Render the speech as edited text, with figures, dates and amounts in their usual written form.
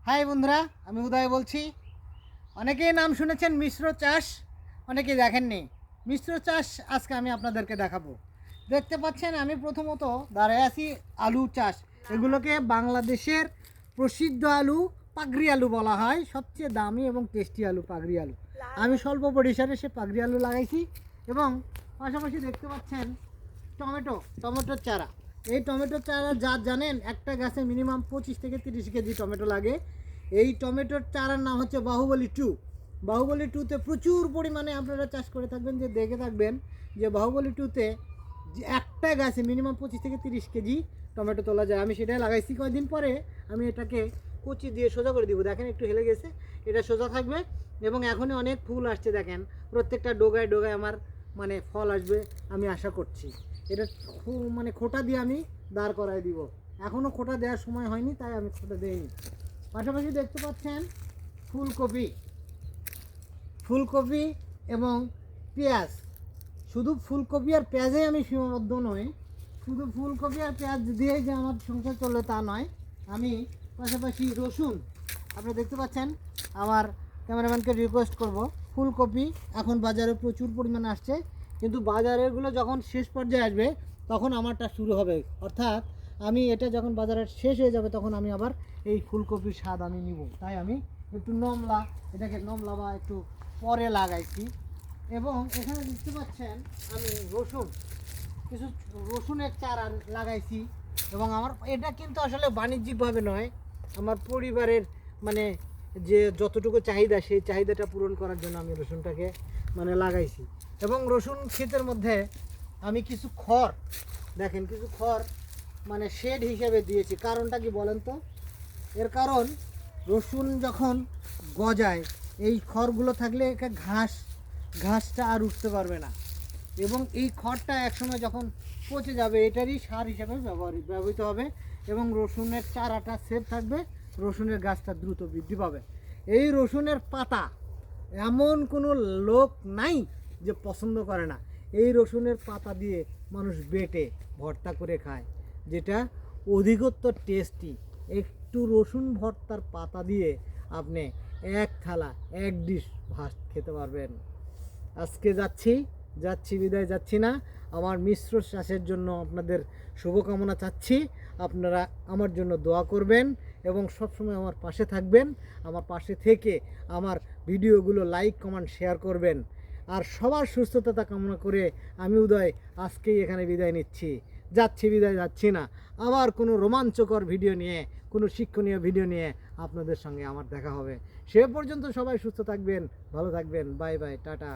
High বন্ধুরা, আমি উদয় বলছি। অনেকেই নাম শুনেছেন মিশ্র চাষ, অনেকেই দেখেননি মিশ্র চাষ। আজকে আমি আপনাদেরকে দেখাবো। দেখতে পাচ্ছেন আমি প্রথমত দাঁড়ায় আছি আলু চাষ। এগুলোকে বাংলাদেশের প্রসিদ্ধ আলু পাগড়ি আলু বলা হয়, সবচেয়ে দামি এবং টেস্টি আলু পাগড়ি আলু। আমি স্বল্প পরিসরে সে পাগড়ি আলু লাগাইছি এবং পাশাপাশি দেখতে পাচ্ছেন টমেটোর চারা। এই টমেটোর চারা যা জানেন, একটা গাছে মিনিমাম 25 থেকে 30 কেজি টমেটো লাগে। এই টমেটোর চারার নাম হচ্ছে বাহুবলী 2। বাহুবলী 2তে প্রচুর পরিমাণে আপনারা চাষ করে থাকবেন, যে দেখে থাকবেন যে বাহুবলী 2তে যে একটা গাছে মিনিমাম 25 থেকে 30 কেজি টমেটো তোলা যায়। আমি সেটাই লাগাইছি। কয়েকদিন পরে আমি এটাকে কুচি দিয়ে সোজা করে দিব। দেখেন একটু হেলে গেছে, এটা সোজা থাকবে এবং এখনই অনেক ফুল আসছে। দেখেন প্রত্যেকটা ডোগায় ডোগায় আমার মানে ফল আসবে আমি আশা করছি। এটা মানে খোটা দিয়ে আমি দাঁড় করাই দিব। এখনও খোটা দেওয়ার সময় হয়নি, তাই আমি খোটা দিইনি। পাশাপাশি দেখতে পাচ্ছেন ফুলকপি এবং পেঁয়াজ। শুধু ফুলকপি আর পেঁয়াজেই আমি সীমাবদ্ধ নই। শুধু ফুলকপি আর পেঁয়াজ দিয়েই যে আমার সংসার চলে তা নয়। আমি পাশাপাশি রসুন, আপনারা দেখতে পাচ্ছেন। আমার ক্যামেরাম্যানকে রিকোয়েস্ট করব, ফুলকপি এখন বাজারে প্রচুর পরিমাণে আসছে, কিন্তু বাজারেগুলো যখন শেষ পর্যায়ে আসবে তখন আমারটা শুরু হবে। অর্থাৎ আমি এটা যখন বাজারে শেষ হয়ে যাবে তখন আমি আবার এই ফুলকপির স্বাদ আমি নিব। তাই আমি একটু এটাকে নমলা বা একটু পরে লাগাইছি। এবং এখানে দেখতে পাচ্ছেন আমি কিছু রসুনের চারা লাগাইছি। এবং আমার এটা কিন্তু আসলে বাণিজ্যিকভাবে নয়, আমার পরিবারের মানে যে যতটুকু চাহিদা সেই চাহিদাটা পূরণ করার জন্য আমি রসুনটাকে মানে লাগাইছি। এবং রসুন ক্ষেতের মধ্যে আমি কিছু খড় মানে শেড হিসেবে দিয়েছি। কারণটা কি বলেন তো? এর কারণ রসুন যখন গজায় এই খড়গুলো থাকলে ঘাসটা আর উঠতে পারবে না, এবং এই খড়টা একসময় যখন পচে যাবে এটারই সার হিসাবে ব্যবহৃত হবে এবং রসুনের চারাটা সেফ থাকবে, রসুনের গাছটা দ্রুত বৃদ্ধি পাবে। এই রসুনের পাতা এমন কোনো লোক নাই যে পছন্দ করে না। এই রসুনের পাতা দিয়ে মানুষ বেটে ভর্তা করে খায়, যেটা অধিকতর টেস্টি। একটু রসুন ভর্তার পাতা দিয়ে আপনি এক থালা এক ডিশ ভাত খেতে পারবেন। আজকে যাচ্ছি বিদায় যাচ্ছি না। আমার মিশ্র চাষের জন্য আপনাদের শুভকামনা চাচ্ছি। আপনারা আমার জন্য দোয়া করবেন এবং সবসময় আমার পাশে থাকবেন। আমার পাশে থেকে আমার ভিডিওগুলো লাইক কমেন্ট শেয়ার করবেন। আর সবার সুস্থতা কামনা করে আমি উদয় আজকেই এখানে বিদায় নিচ্ছি। যাচ্ছি না। আবার কোনো রোমাঞ্চকর ভিডিও নিয়ে, কোনো শিক্ষণীয় ভিডিও নিয়ে আপনাদের সঙ্গে আমার দেখা হবে। সে পর্যন্ত সবাই সুস্থ থাকবেন, ভালো থাকবেন। Bye bye, tata.